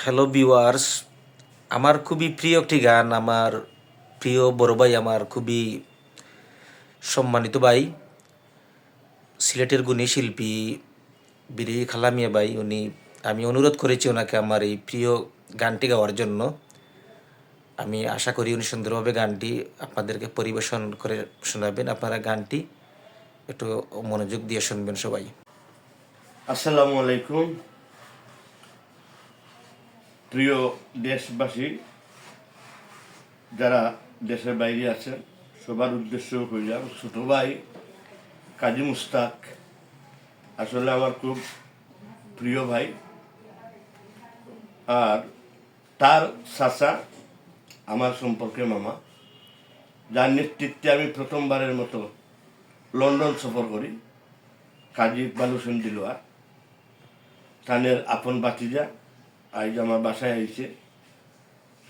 Hello viewers, আমার খুবই প্রিয় একটি গান। আমার প্রিয় বড় ভাই, আমার খুবই সম্মানিত ভাই, সিলেটের গুণী শিল্পী বিরি খালামিয়া ভাই। আমি অনুরোধ করেছি ওনাকে আমার এই প্রিয় গানটি গাওয়ার জন্য। আমি আশা করি উনি সুন্দরভাবে গানটি আপনাদেরকে পরিবেশন করে শোনাবেন। আপনারা গানটি একটু মনোযোগ দিয়ে শুনবেন সবাই। আসসালামু আলাইকুম। প্রিয় দেশবাসী, যারা দেশের বাইরে আছেন, সবার উদ্দেশ্য হইলাম ছোট ভাই কাজী মুস্তাক। আসলে আমার খুব প্রিয় ভাই, আর তার চাচা আমার সম্পর্কে মামা, যার নেতৃত্বে আমি প্রথমবারের মতো লন্ডন সফর করি। কাজী ইকবাল হোসেন দিলওয়ার তানের আপন বাতিজা আজ আমার বাসায় আইছে,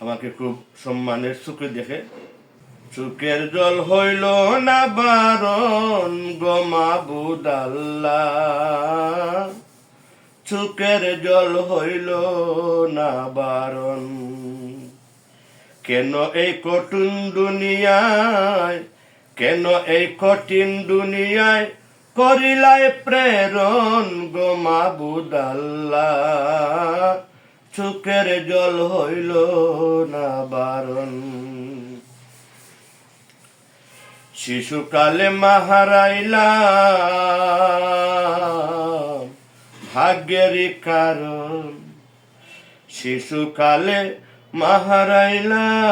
আমাকে খুব সম্মানের চোখে দেখে। চোখের জল হইল না বারণ গো মাবুদ আল্লাহ, চোখের জল হইল না বারণ। কেন এই কঠিন দুনিয়ায়, কেন এই কঠিন দুনিয়ায় করিলাই প্রেরণ গো মাবুদ আল্লাহ, চোখের জল হইল না বারণ। শিশুকালে মাহারাইলাম ভাগ্যেরই কারণ, শিশুকালে মাহারাইলাম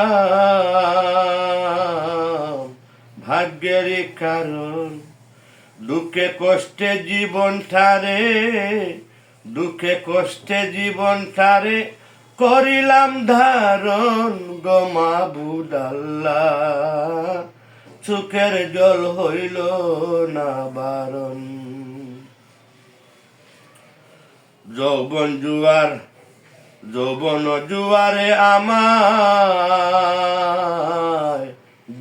ভাগ্যেরই কারণ। দুঃখে কষ্টে জীবন ঠারে, দুঃখে কষ্টে জীবন ঠারে করিলাম ধারণ গো মাবুদ আল্লাহ, চোখের জল হইল না বারণ। যৌবন জুয়ার, যৌবন জুয়ারে আমায়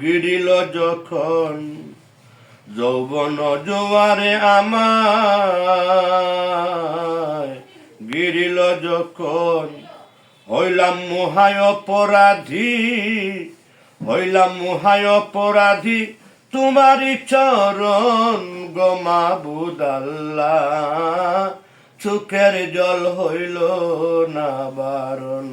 গিরিল যখন, যৌবন জোয়ারে আমায় গিরিল যখন, হইলাম মহায় অপরাধী, হইলাম মহায় অপরাধী তোমারই চরণ গো মাবুদ আল্লাহ, চোখের জল হইল না বারণ।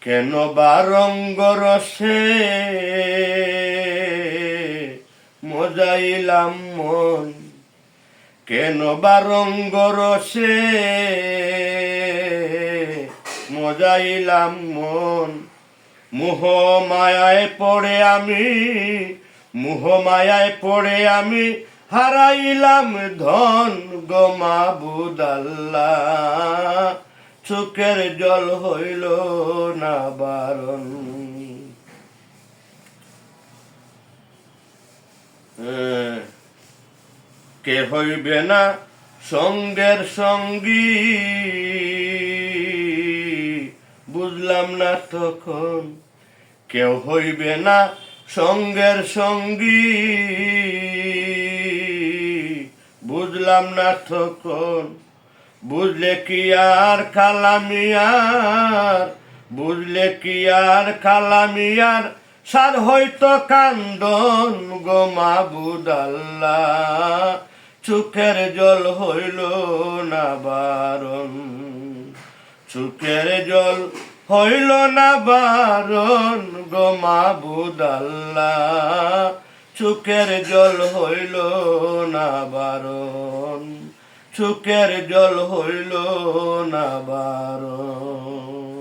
কেন বারঙ্গ রসে মজাইলাম মন, কেন বারঙ্গ রসে মজাইলাম মন। মোহ মায়ায় পড়ে আমি, মোহ মায়ায় পড়ে আমি হারাইলাম ধন গো মাবুদ আল্লাহ, চোখের জল হইল না বারণ। কে হইবে না সঙ্গের সঙ্গী, বুঝলাম না তখন। কেউ হইবে না সঙ্গের সঙ্গী, বুঝলাম না তখন। বুঝলে কি আর কালামিয়ার, বুঝলে কি আর কালামিয়ার সার হইতো কান্দন গো মাবুদ আল্লাহ, চোখের জল হইল না বারণ, চোখের জল হইল না বারণ গো মাবুদ আল্লাহ, চোখের জল হইল না বারণ, চোখের জল হইল না বারণ।